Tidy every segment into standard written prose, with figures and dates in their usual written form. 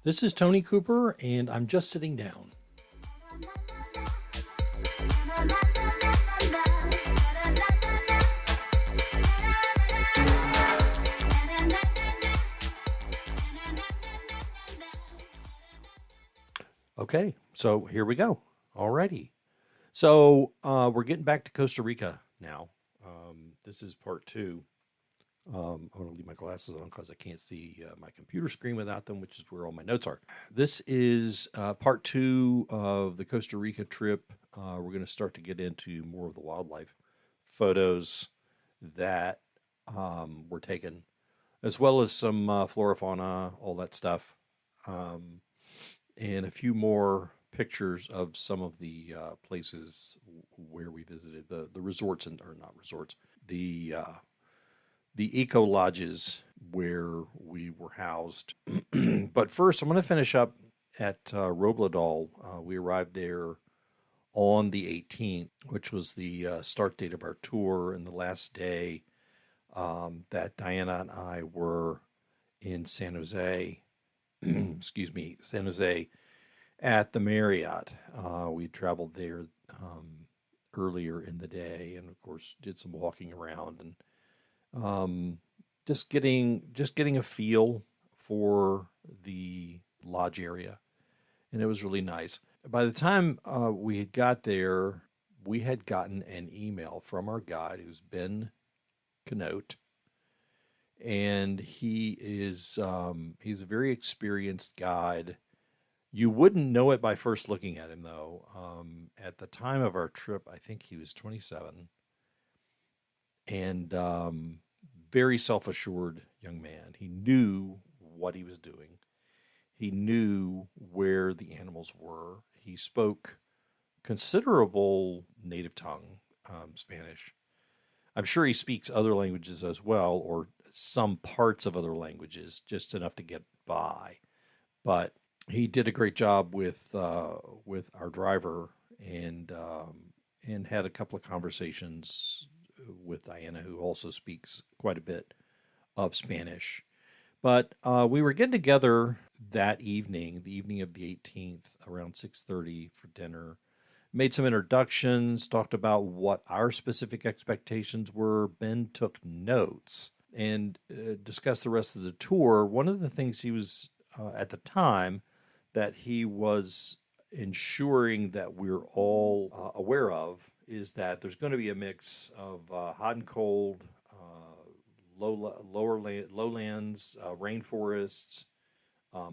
This is Tony Cooper, and I'm just sitting down. Okay, so here we go. Alrighty. So we're getting back to Costa Rica now. This is part two. I'm going to leave my glasses on because I can't see my computer screen without them, which is where all my notes are. This is part two of the Costa Rica trip. We're going to start to get into more of the wildlife photos that were taken, as well as some flora, fauna, all that stuff, and a few more pictures of some of the places where we visited the resorts or not resorts, the eco lodges where we were housed. But first, I'm going to finish up at Robledal. We arrived there on the 18th, which was the start date of our tour, and the last day that Diana and I were in San Jose. Excuse me, San Jose at the Marriott. We traveled there earlier in the day, and of course did some walking around and just getting a feel for the lodge area, and it was really nice. By the time we had got there, we had gotten an email from our guide, who's Ben Canote, and he's a very experienced guide. You wouldn't know it by first looking at him, though. At the time of our trip, I think he was 27, and very self assured young man. He knew what he was doing, he knew where the animals were. He spoke considerable native tongue, Spanish. I'm sure he speaks other languages as well, or some parts of other languages, just enough to get by. But he did a great job with our driver, and had a couple of conversations with Diana, who also speaks quite a bit of Spanish. But we were getting together that evening, the evening of the 18th, around 6:30 for dinner. Made some introductions, talked about what our specific expectations were. Ben took notes and discussed the rest of the tour. One of the things he was at the time that he was ensuring that we're all aware of is that there's going to be a mix of hot and cold, lowlands, rainforests,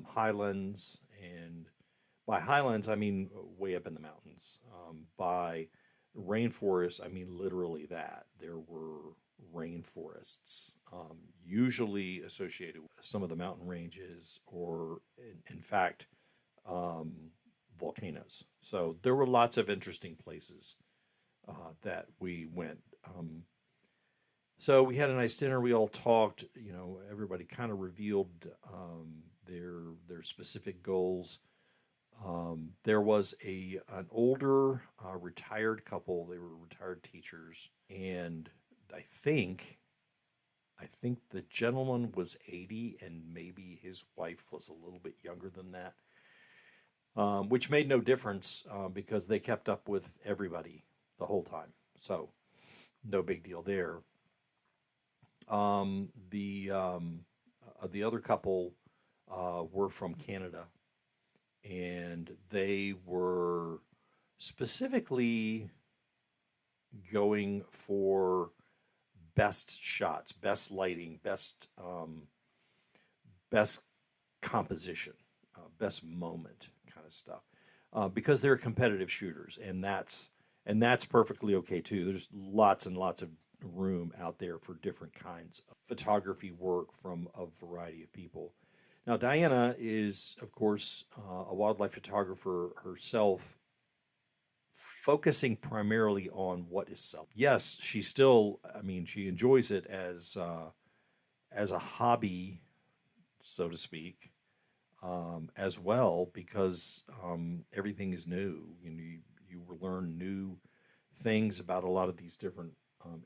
highlands, and by highlands I mean way up in the mountains. By rainforests I mean literally that there were rainforests, usually associated with some of the mountain ranges, or in fact, um, volcanoes. So there were lots of interesting places that we went. So we had a nice dinner. We all talked. Everybody kind of revealed their specific goals. There was an older retired couple. They were retired teachers, and I think I think the gentleman was 80, and maybe his wife was a little bit younger than that, which made no difference because they kept up with everybody the whole time. So no big deal there. The other couple were from Canada, and they were specifically going for best shots, best lighting, best composition, best moment kind of stuff, because they're competitive shooters, and that's perfectly okay too. There's lots and lots of room out there for different kinds of photography work from a variety of people. Now, Diana is, of course, a wildlife photographer herself, focusing primarily on what is self. Yes, she still, I mean, she enjoys it as a hobby, so to speak, as well, because everything is new. You will learn new things about a lot of these different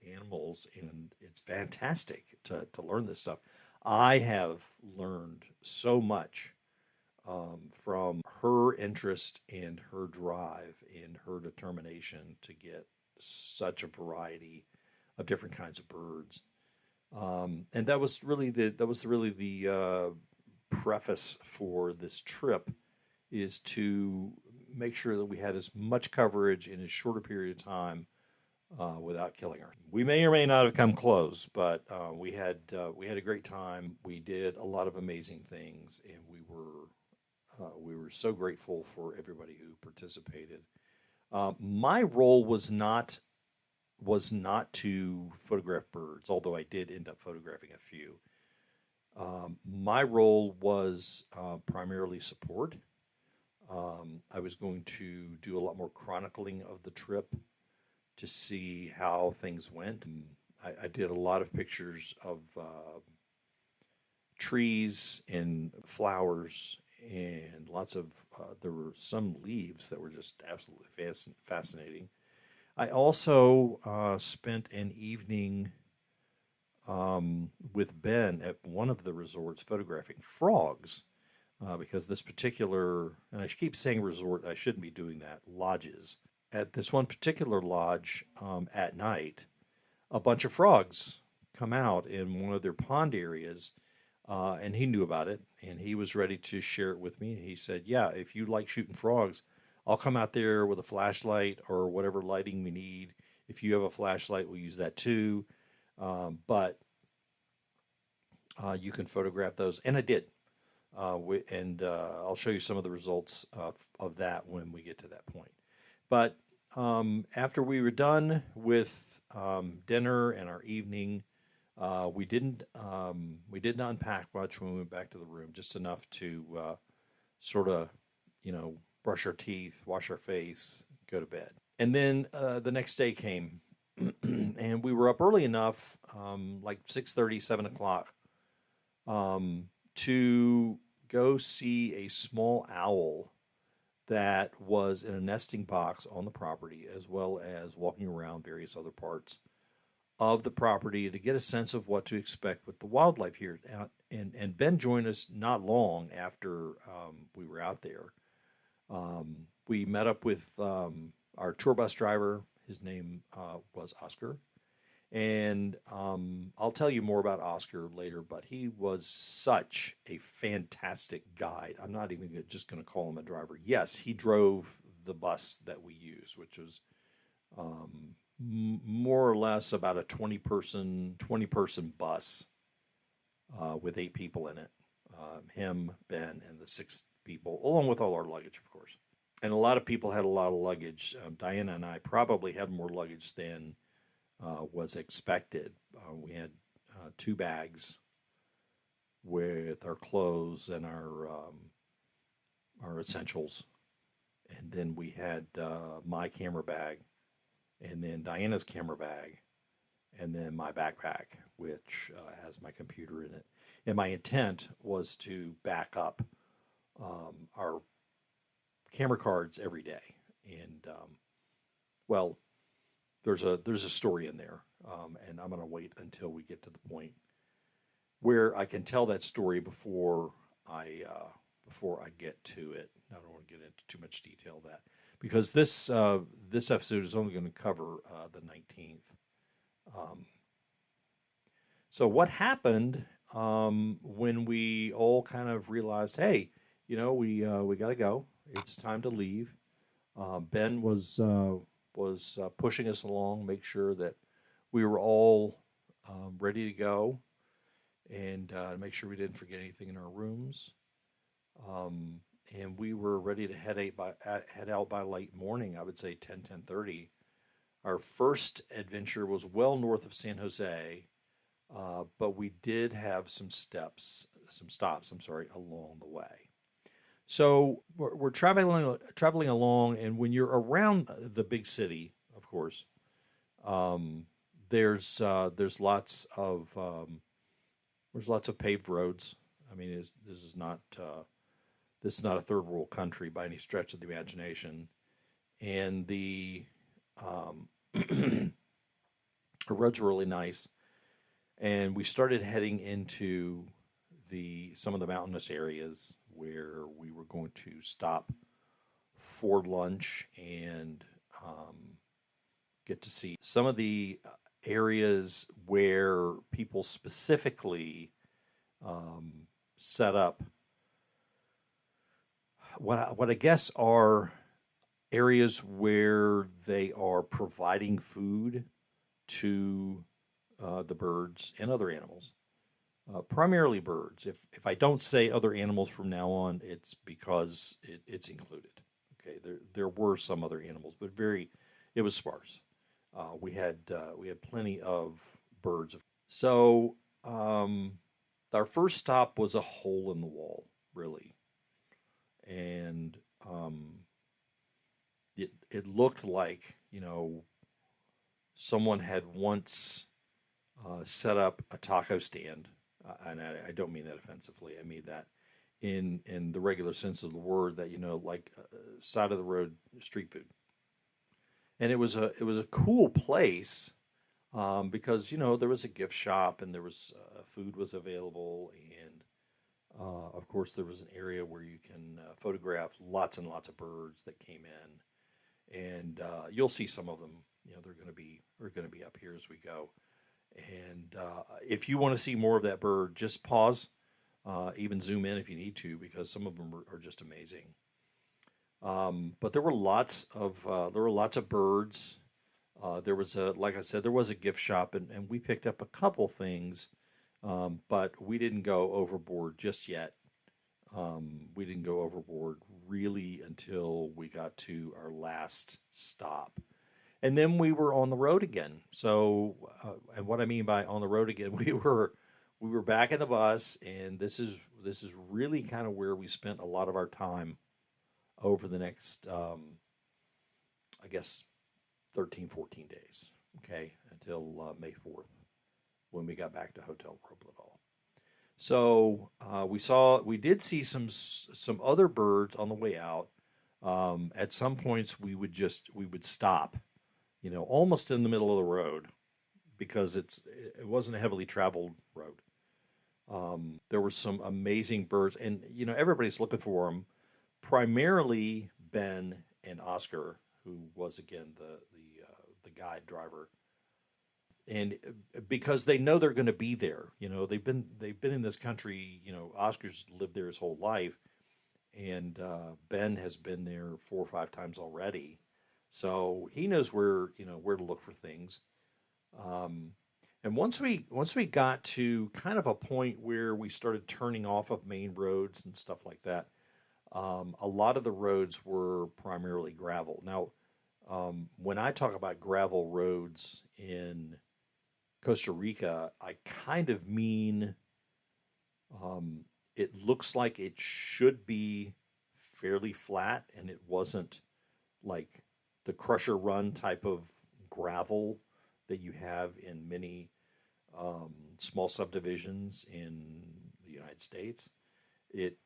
animals, and it's fantastic to learn this stuff. I have learned so much from her interest and her drive and her determination to get such a variety of different kinds of birds. And that was really the preface for this trip, is to make sure that we had as much coverage in as short a period of time without killing her. We may or may not have come close, but we had a great time. We did a lot of amazing things, and we were so grateful for everybody who participated. My role was not to photograph birds, although I did end up photographing a few. My role was primarily support. I was going to do a lot more chronicling of the trip to see how things went. I did a lot of pictures of trees and flowers, and there were some leaves that were just absolutely fascinating. I also spent an evening with Ben at one of the resorts photographing frogs, because this particular, and I keep saying resort, I shouldn't be doing that, lodges. At this one particular lodge, at night, a bunch of frogs come out in one of their pond areas, and he knew about it, and he was ready to share it with me. And he said, "Yeah, if you like shooting frogs, I'll come out there with a flashlight or whatever lighting we need. If you have a flashlight, we'll use that too. But you can photograph those." And I did. And I'll show you some of the results of that when we get to that point. But after we were done with dinner and our evening, we didn't unpack much when we went back to the room, just enough to sort of, brush our teeth, wash our face, go to bed. And then the next day came, and we were up early enough, like 6:30, 7 o'clock, to go see a small owl that was in a nesting box on the property, as well as walking around various other parts of the property to get a sense of what to expect with the wildlife here. And Ben joined us not long after we were out there. We met up with our tour bus driver. His name was Oscar. And I'll tell you more about Oscar later, but he was such a fantastic guide. I'm not even just going to call him a driver. Yes, he drove the bus that we use, which was more or less about a 20-person bus with 8 people in it. Him, Ben, and the 6 people, along with all our luggage, of course. And a lot of people had a lot of luggage. Diana and I probably had more luggage than was expected. We had 2 bags with our clothes and our essentials, and then we had my camera bag, and then Diana's camera bag, and then my backpack, which has my computer in it. And my intent was to back up our camera cards every day. And well, there's a story in there, and I'm going to wait until we get to the point where I can tell that story before I get to it. I don't want to get into too much detail of that, because this episode is only going to cover the 19th. So what happened when we all kind of realized, hey, we got to go. It's time to leave. Ben was pushing us along, make sure that we were all ready to go, and make sure we didn't forget anything in our rooms. And we were ready to head out by late morning. I would say 10:30. Our first adventure was well north of San Jose, but we did have some stops. Along the way. So we're traveling along, and when you're around the big city, of course, there's lots of paved roads. I mean, this is not a third world country by any stretch of the imagination, and the roads are really nice. And we started heading into some of the mountainous areas where we were going to stop for lunch and get to see some of the areas where people specifically set up what I guess are areas where they are providing food to the birds and other animals, primarily birds. If I don't say other animals from now on, it's because it's included. Okay, there were some other animals, but it was sparse. We had plenty of birds. So our first stop was a hole in the wall, really, and it looked like someone had once set up a taco stand, and I don't mean that offensively. I mean that in the regular sense of the word, that like side of the road street food, and it was a cool place because there was a gift shop and there was food was available, and of course there was an area where you can photograph lots and lots of birds that came in, and you'll see some of them. They're going to be up here as we go. And if you want to see more of that bird, just pause, even zoom in if you need to, because some of them are just amazing. But there were lots of birds. There was like I said, there was a gift shop, and we picked up a couple things, but we didn't go overboard just yet. We didn't go overboard really until we got to our last stop. And then we were on the road again. So, and what I mean by on the road again, we were back in the bus, and this is really kind of where we spent a lot of our time over the next, I guess, 13, 14 days. Okay, until May 4th, when we got back to Hotel Robledal. So we did see some other birds on the way out. At some points, we would stop, almost in the middle of the road, because it wasn't a heavily traveled road. There were some amazing birds, and everybody's looking for them. Primarily Ben and Oscar, who was again the guide driver, and because they know they're going to be there. They've been in this country. Oscar's lived there his whole life, and Ben has been there 4 or 5 times already. So he knows where to look for things. And once we got to kind of a point where we started turning off of main roads and stuff like that, a lot of the roads were primarily gravel. Now, when I talk about gravel roads in Costa Rica, I kind of mean it looks like it should be fairly flat, and it wasn't like the crusher run type of gravel that you have in many small subdivisions in the United States. It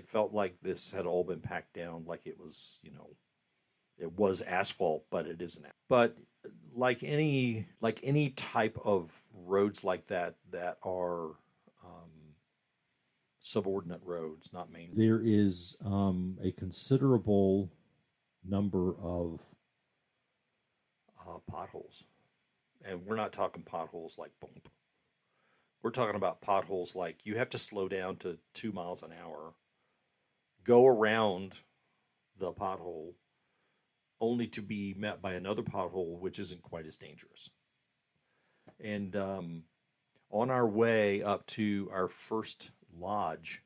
felt like this had all been packed down, like it was it was asphalt, but it isn't. But like any type of roads like that are subordinate roads, not main. There is a considerable number of potholes, and we're not talking potholes like bump. We're talking about potholes like you have to slow down to 2 miles an hour, go around the pothole, only to be met by another pothole which isn't quite as dangerous. And on our way up to our first lodge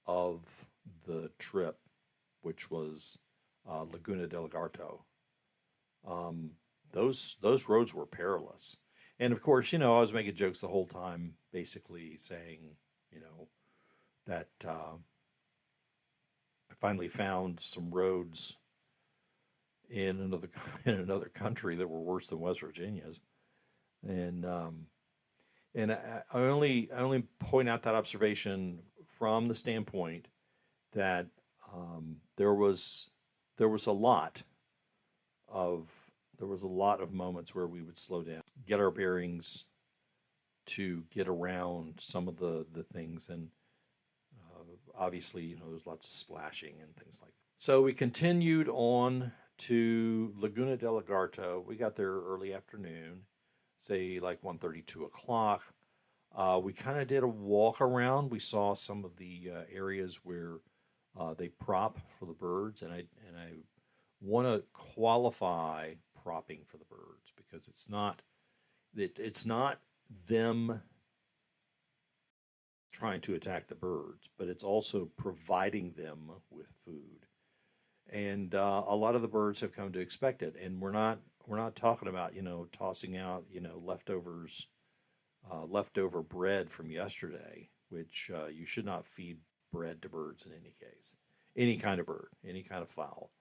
of the trip, which was Laguna de Legarto, those roads were perilous. And of course, I was making jokes the whole time, basically saying, that I finally found some roads in another country that were worse than West Virginia's, and I only point out that observation from the standpoint that there was a lot of moments where we would slow down, get our bearings, to get around some of the things. And obviously, there's lots of splashing and things like that. So we continued on to Laguna de Legarto. We got there early afternoon, say like 1:30, 2 o'clock. We kind of did a walk around. We saw some of the areas where they prop for the birds, and I want to qualify propping for the birds because it's not them trying to attack the birds, but it's also providing them with food. And a lot of the birds have come to expect it. And we're not talking about tossing out leftovers, leftover bread from yesterday, which you should not feed bread to birds in any case, any kind of bird, any kind of fowl.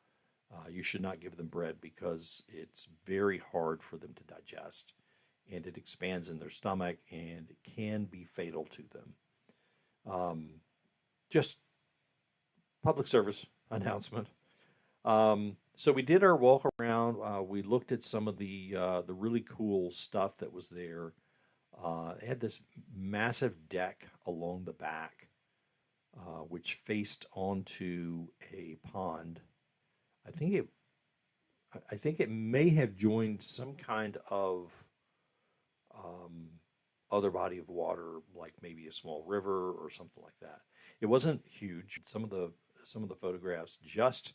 You should not give them bread because it's very hard for them to digest, and it expands in their stomach, and it can be fatal to them. Just public service announcement. So we did our walk around. We looked at some of the really cool stuff that was there. It had this massive deck along the back, which faced onto a pond. I think it I think it may have joined some kind of other body of water, like maybe a small river or something like that. It wasn't huge. Some of the photographs just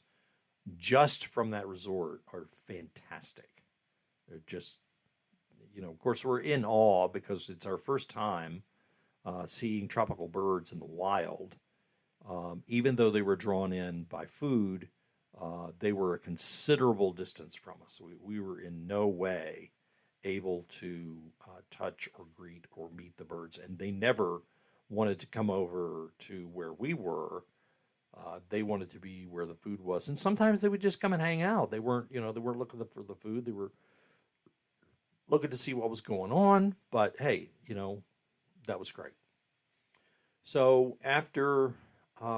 from that resort are fantastic. They're just, of course, we're in awe because it's our first time seeing tropical birds in the wild. Even though they were drawn in by food, they were a considerable distance from us. We were in no way able to touch or greet or meet the birds, and they never wanted to come over to where we were. They wanted to be where the food was, and sometimes they would just come and hang out. They weren't looking for the food. They were looking to see what was going on. But hey, that was great. So after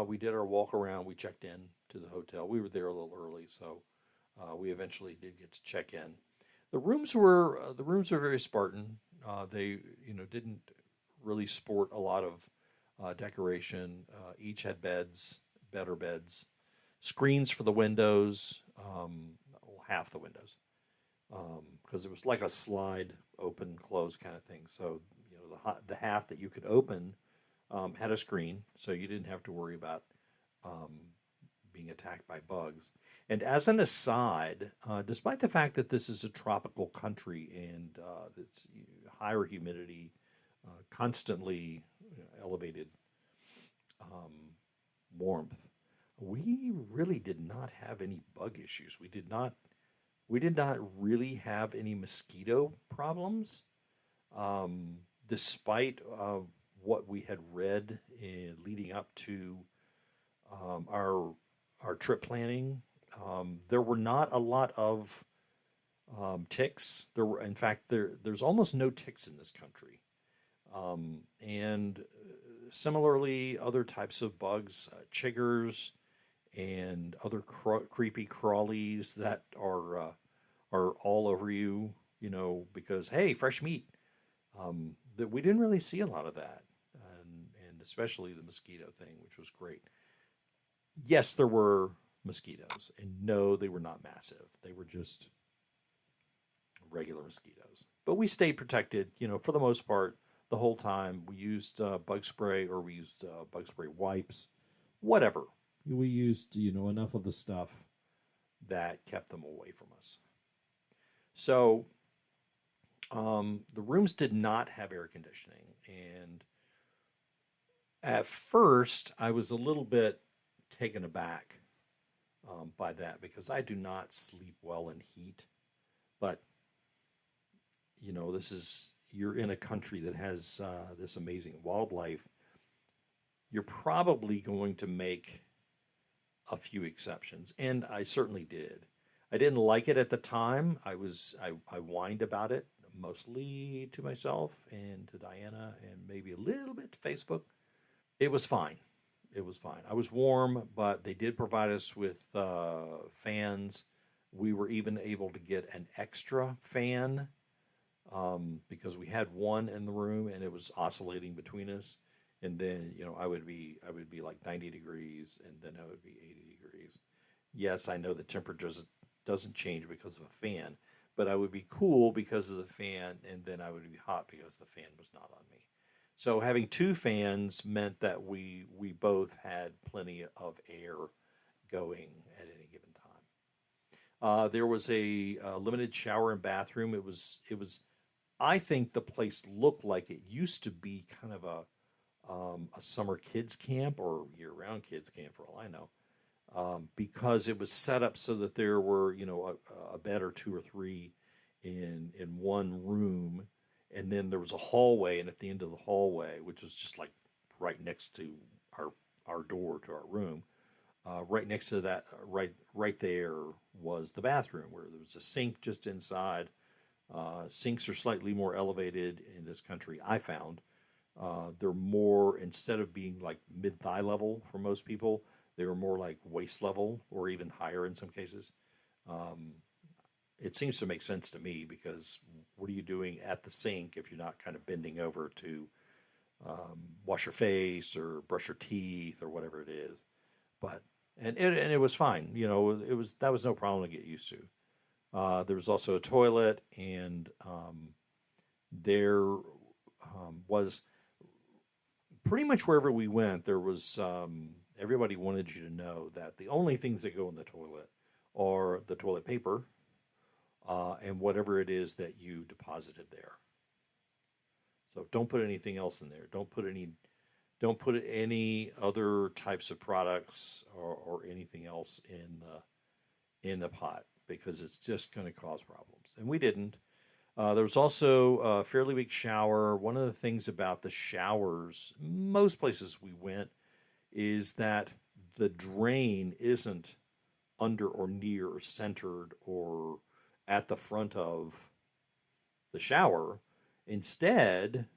we did our walk around, we checked in to the hotel. We were there a little early, so we eventually did get to check in. The rooms were very Spartan. They didn't really sport a lot of decoration. Each had better beds, screens for the windows, well, half the windows, because it was like a slide open close kind of thing. So the half that you could open had a screen, so you didn't have to worry about um, being attacked by bugs. And as an aside, despite the fact that this is a tropical country and it's higher humidity, constantly elevated um, warmth, we really did not have any bug issues. We did not really have any mosquito problems, despite what we had read leading up to our trip planning. There were not a lot of ticks. In fact, there's almost no ticks in this country. And similarly, other types of bugs, chiggers, and other creepy crawlies that are all over you. Because hey, fresh meat. That we didn't really see a lot of that, and especially the mosquito thing, which was great. Yes, there were mosquitoes, and no, they were not massive. They were just regular mosquitoes. But we stayed protected, for the most part, the whole time. We used bug spray, or we used bug spray wipes, whatever. We used, enough of the stuff that kept them away from us. So the rooms did not have air conditioning, and at first I was a little bit taken aback by that because I do not sleep well in heat. But you're in a country that has this amazing wildlife. You're probably going to make a few exceptions, and I certainly did. I didn't like it at the time. I whined about it mostly to myself and to Diana and maybe a little bit to Facebook. It was fine. It was fine. I was warm, but they did provide us with fans. We were even able to get an extra fan because we had one in the room and it was oscillating between us. and then I would be like 90 degrees, and then I would be 80 degrees. Yes, I know the temperature doesn't change because of a fan, but I would be cool because of the fan, and then I would be hot because the fan was not on me. So having two fans meant that we both had plenty of air going at any given time. There was a limited shower and bathroom. It was. I think the place looked like it used to be kind of a summer kids camp or year-round kids camp, for all I know, because it was set up so that there were, a bed or two or three in one room, and then there was a hallway, and at the end of the hallway, which was just like right next to our our door to our room, right next to that, right there was the bathroom where there was a sink just inside. Sinks are slightly more elevated in this country, I found. They're more, instead of being like mid thigh level for most people, they were more like waist level or even higher in some cases. Um, it seems to make sense to me because what are you doing at the sink if you're not kind of bending over to wash your face or brush your teeth or whatever it is? But and it was fine. That was no problem to get used to. There was also a toilet, and there was pretty much wherever we went, there was everybody wanted you to know that the only things that go in the toilet are the toilet paper and whatever it is that you deposited there. So don't put anything else in there. Don't put any other types of products or anything else in the pot because it's just going to cause problems. And we didn't. There was also a fairly big shower. One of the things about the showers, most places we went, is that the drain isn't under or near or centered or at the front of the shower. Instead,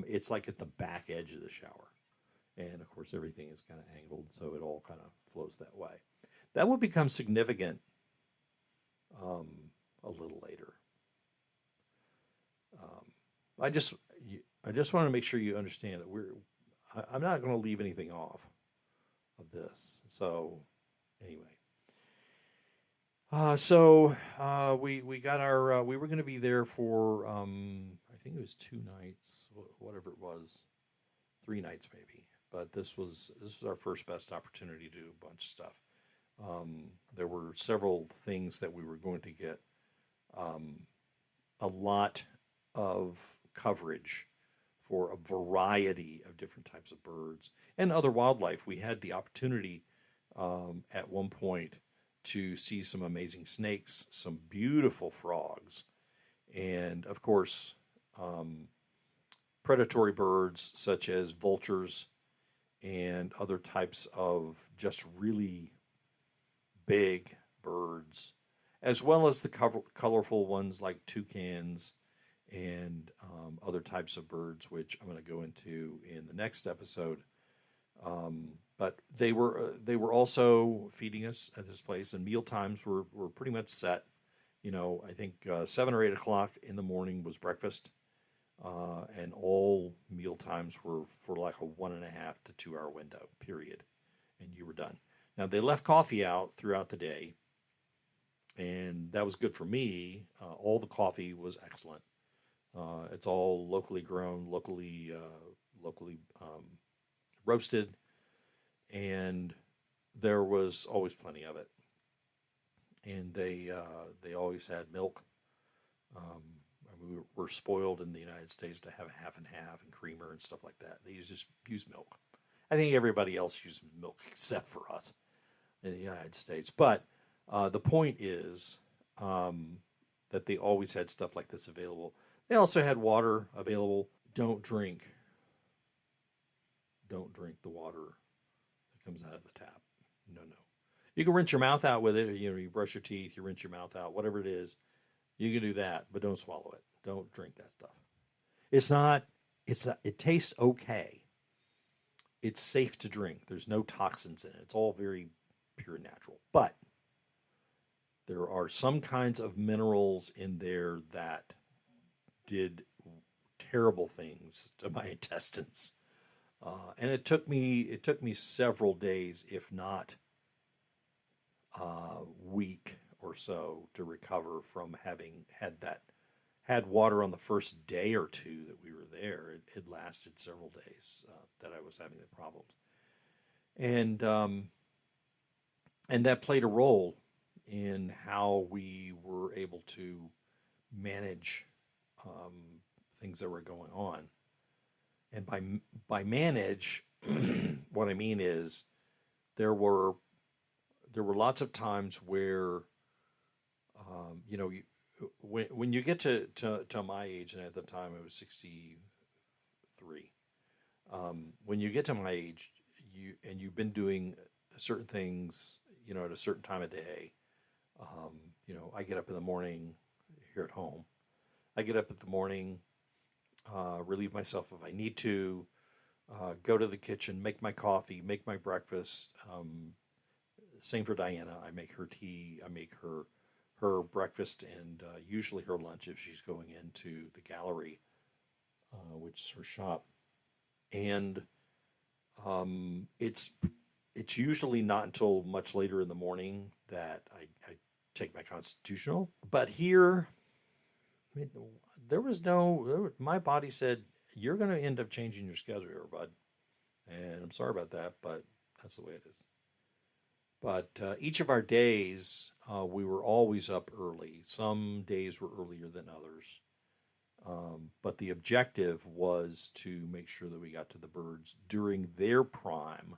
it's like at the back edge of the shower. And of course, everything is kind of angled, so it all kind of flows that way. That will become significant um, a little later. Um, I just I just want to make sure you understand that I'm not going to leave anything off of this. So anyway, we got our we were going to be there for I think it was 2 nights, whatever it was, 3 nights maybe. But this was our first best opportunity to do a bunch of stuff. There were several things that we were going to get um, a lot of coverage for a variety of different types of birds and other wildlife. We had the opportunity at one point to see some amazing snakes, some beautiful frogs, and of course, um, predatory birds such as vultures and other types of just really big birds, as well as the colorful ones like toucans and other types of birds, which I'm going to go into in the next episode. But they were also feeding us at this place, and meal times were pretty much set. I think 7 or 8 o'clock in the morning was breakfast, and all meal times were for like a 1.5 to 2 hour window period, and you were done. Now they left coffee out throughout the day, and that was good for me. All the coffee was excellent. It's all locally grown, locally roasted, and there was always plenty of it. And they always had milk. Um, we were spoiled in the United States to have half and half and creamer and stuff like that. They just use milk. I think everybody else uses milk except for us in the United States. But the point is um, that they always had stuff like this available. They also had water available. Don't drink. Don't drink the water that comes out of the tap. No, no. You can rinse your mouth out with it. You brush your teeth, you rinse your mouth out, whatever it is. You can do that, but don't swallow it. Don't drink that stuff. It's not. It tastes okay. It's safe to drink. There's no toxins in it. It's all very pure and natural. But there are some kinds of minerals in there that did terrible things to my intestines. And it took me several days, if not week or so, to recover from having had water on the first day or two that we were there. It lasted several days that I was having the problems, and and that played a role in how we were able to manage things that were going on. And by manage, what I mean is there were there were lots of times where you know when you get to my age, and at the time I was 63. When you get to my age, you've been doing certain things, at a certain time of day. I get up in the morning here at home. I get up in the morning, relieve myself if I need to, go to the kitchen, make my coffee, make my breakfast. Same for Diana. I make her tea. I make her breakfast and usually her lunch if she's going into the gallery, which is her shop. And it's usually not until much later in the morning that I take my constitutional. But here, I mean, there was no. My body said you're going to end up changing your schedule here, bud. And I'm sorry about that, but that's the way it is. But each of our days, we were always up early. Some days were earlier than others. But the objective was to make sure that we got to the birds during their prime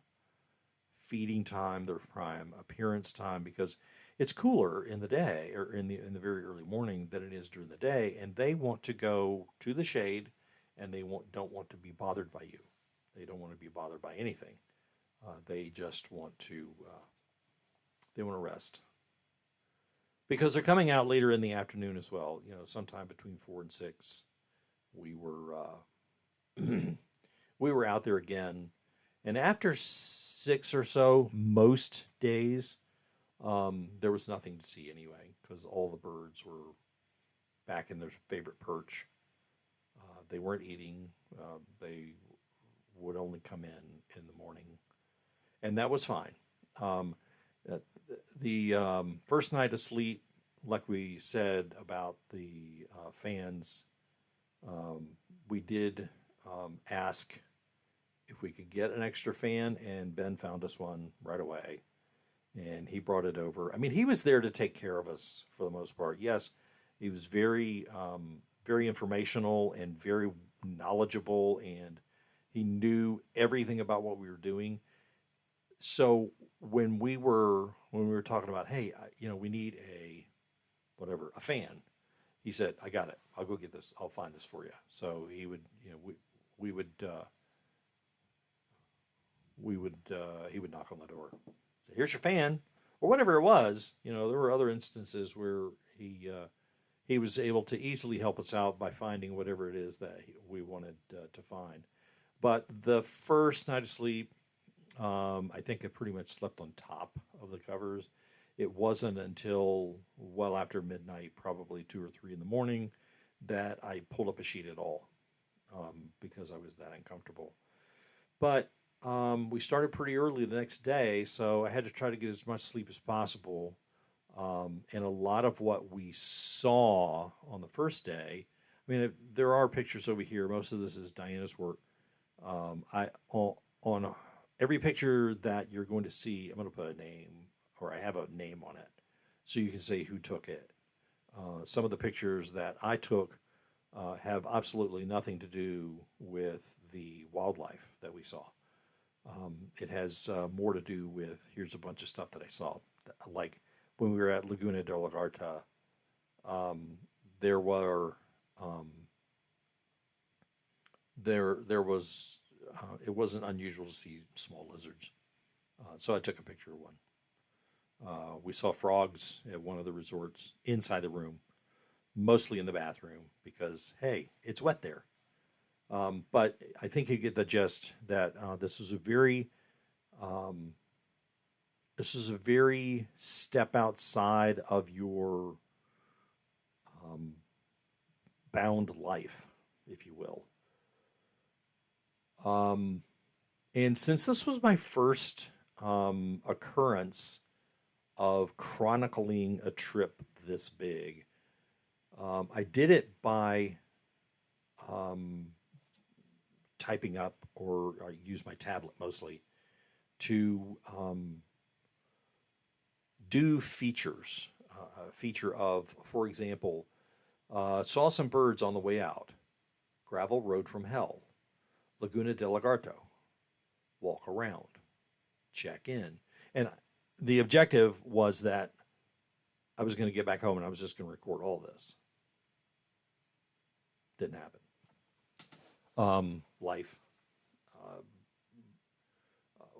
feeding time, their prime appearance time, because it's cooler in the day or in the very early morning than it is during the day, and they want to go to the shade, and don't want to be bothered by you. They don't want to be bothered by anything. They just want to they want to rest because they're coming out later in the afternoon as well. Sometime between 4 and 6, we were we were out there again, and after 6 or so, most days, there was nothing to see anyway because all the birds were back in their favorite perch. They weren't eating. They would only come in the morning, and that was fine. Um, uh, the first night of sleep, like we said about the fans, um, we did ask if we could get an extra fan, and Ben found us one right away. And he brought it over. I mean, he was there to take care of us for the most part. Yes, he was very informational and very knowledgeable, and he knew everything about what we were doing. So when we were talking about, hey, we need a fan, he said, I got it. I'll go get this. I'll find this for you. So he would, we would he would knock on the door, say, "Here's your fan," or whatever it was. There were other instances where he was able to easily help us out by finding whatever it is that we wanted to find. But the first night of sleep, I think I pretty much slept on top of the covers. It wasn't until well after midnight, probably 2 or 3 in the morning, that I pulled up a sheet at all, because I was that uncomfortable. But we started pretty early the next day, so I had to try to get as much sleep as possible. And a lot of what we saw on the first day, I mean, there are pictures over here. Most of this is Diana's work. On every picture that you're going to see, I'm going to put a name, or I have a name on it, so you can say who took it. Some of the pictures that I took have absolutely nothing to do with the wildlife that we saw. It has more to do with here's a bunch of stuff that I saw, like when we were at Laguna de Legarto. There were there was it wasn't unusual to see small lizards, so I took a picture of one. We saw frogs at one of the resorts inside the room, mostly in the bathroom because hey, it's wet there. But I think you get the gist that um, this is a very step outside of your um, bound life, if you will. Um, And since this was my first occurrence of chronicling a trip this big, I did it by um, typing up, or I use my tablet mostly to do features. A feature of, for example, saw some birds on the way out, gravel road from hell, Laguna de Legarto, walk around, check in. And the objective was that I was going to get back home and I was just going to record all this. Didn't happen. Life.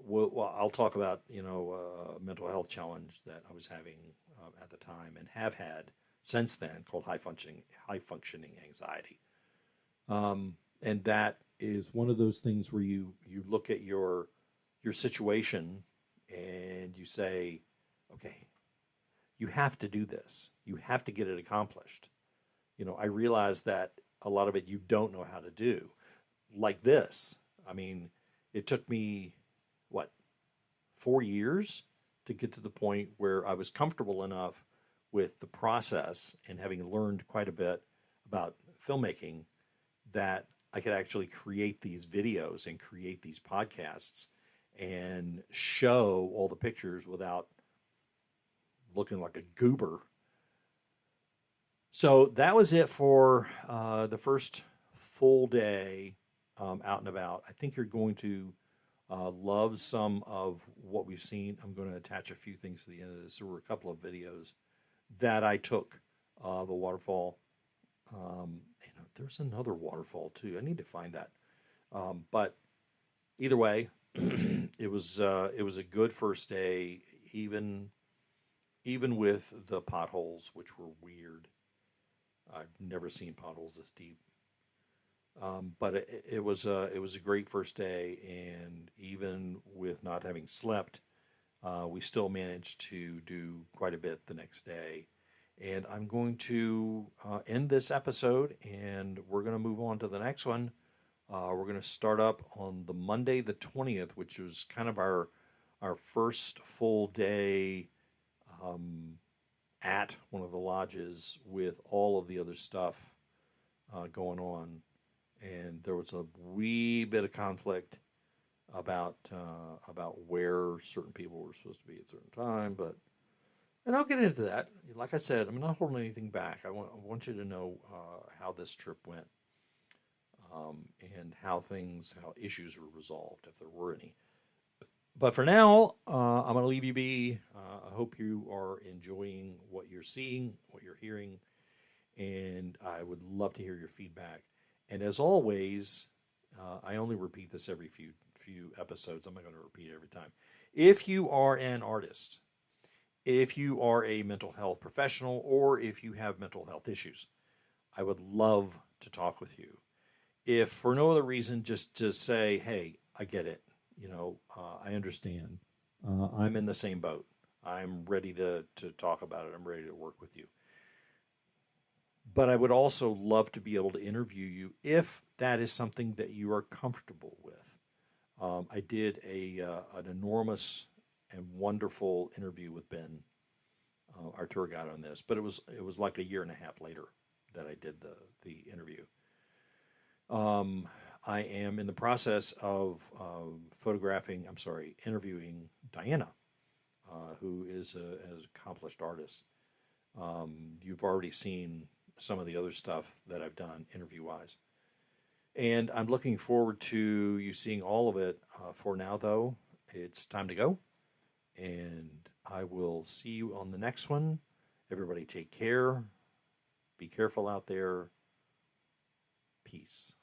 Well, I'll talk about a mental health challenge that I was having at the time and have had since then, called high functioning anxiety. And that is one of those things where you look at your situation and you say, okay, you have to do this. You have to get it accomplished. I realize that a lot of it you don't know how to do. Like this. I mean, it took me, 4 years to get to the point where I was comfortable enough with the process and having learned quite a bit about filmmaking that I could actually create these videos and create these podcasts and show all the pictures without looking like a goober. So that was it for the first full day out and about. I think you're going to love some of what we've seen. I'm going to attach a few things to the end of this. There were a couple of videos that I took of a waterfall. There's another waterfall too. I need to find that. But either way, it was a good first day, even with the potholes, which were weird. I've never seen potholes this deep. But it was a great first day, and even with not having slept, we still managed to do quite a bit the next day. And I'm going to end this episode, and we're going to move on to the next one. We're going to start up on the Monday, the 20th, which was kind of our first full day at one of the lodges with all of the other stuff going on. And there was a wee bit of conflict about where certain people were supposed to be at a certain time, and I'll get into that. Like I said, I'm not holding anything back. I want you to know how this trip went, and how issues were resolved, if there were any. But for now, I'm going to leave you be. I hope you are enjoying what you're seeing, what you're hearing, and I would love to hear your feedback. And as always, I only repeat this every few episodes. I'm not going to repeat it every time. If you are an artist, if you are a mental health professional, or if you have mental health issues, I would love to talk with you. If for no other reason, just to say, hey, I get it. I understand. I'm in the same boat. I'm ready to talk about it. I'm ready to work with you. But I would also love to be able to interview you if that is something that you are comfortable with. I did an enormous and wonderful interview with Ben, our tour guide, on this, but it was like a year and a half later that I did the interview. I am in the process of interviewing Diana, who is an accomplished artist. You've already seen some of the other stuff that I've done interview-wise. And I'm looking forward to you seeing all of it. For now, though, it's time to go. And I will see you on the next one. Everybody take care. Be careful out there. Peace.